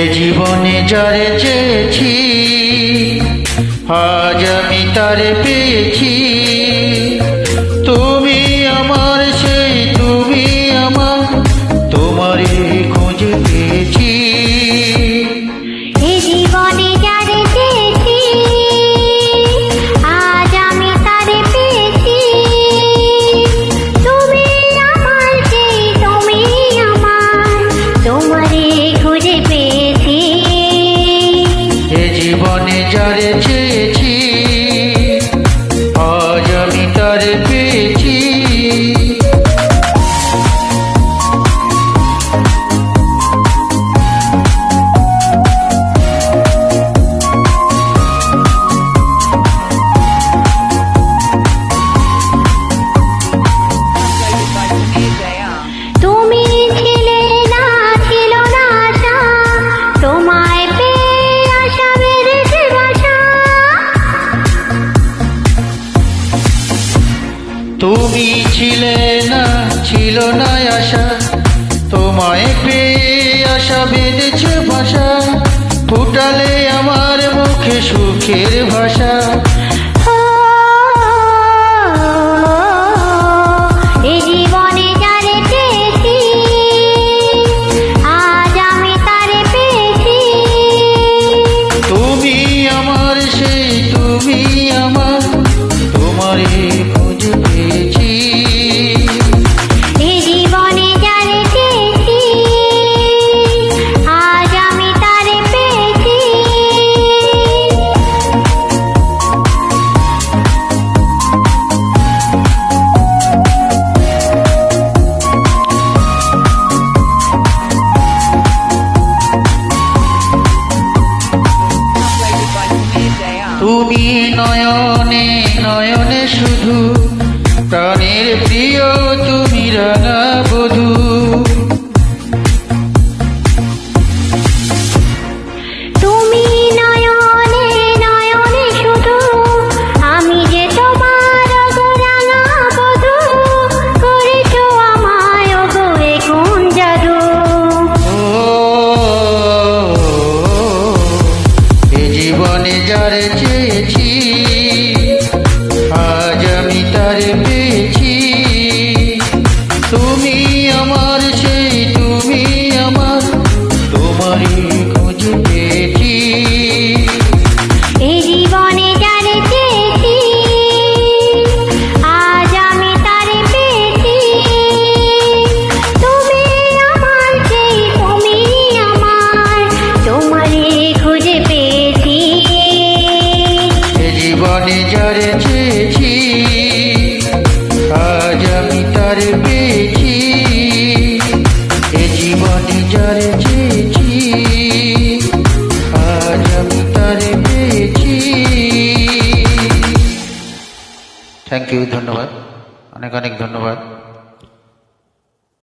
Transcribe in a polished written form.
এ জীবনে যারে চেয়েছি আজ আমি তারে পেয়েছি। তুমি আমার সেই তুমি আমার, তোমারে খুঁজে পেয়েছি। এ জীবনে যারে চেয়েছি আজ আমি তারে পেয়েছি। তুমি আমার সেই তুমি আমার, তোমারে খুঁজে পেয়েছি। এ জীবনে যারে চেয়েছি আজ আমি তারে পেয়েছি। তুমি ছিলে না, ছিল না আশা, তোমায় পেয়ে আশা বেড়েছে বাসা। তুমি ছিলে না, ছিল না আশা, তোমায় পেয়ে আশা বেঁধেছে ভাষা। ফুটালে আমার মুখে সুখের ভাষা। এ জীবনে যারে চেয়েছি আজ আমি তারে পেয়েছি। তুমি আমার সেই তুমি আমার, তোমারে খুঁজে পেয়েছি। এ জীবনে যারে চেয়েছি আজ আমি তারে পেয়েছি। তুমি নয়নে নয়নে শুধু, প্রাণের প্রিয় তুমি রাঙা বধূ। তুমি নয়নে নয়নে শুধু, আমি যে তোমার রাঙা বধূ। করেছো আমায় গো এ কোন জাদু। এ জীবনে যারে চেয়েছি আজ আমি তারে পেয়েছি। তুমি আমার সেই তুমি আমার, তোমারই খুঁজে পেয়েছি। এ জীবনে যারে চেয়েছি আজ আমি তারে পেয়েছি। তুমি আমার সেই তুমি আমার, তোমারে খুঁজে পেয়েছি। এ জীবনে যারে চেয়েছি আজ আমি তারে পেয়েছি। এ জীবনে যারে চেয়েছি আজ আমি তারে পেয়েছি। থ্যাংক ইউ, ধন্যবাদ, অনেক অনেক ধন্যবাদ।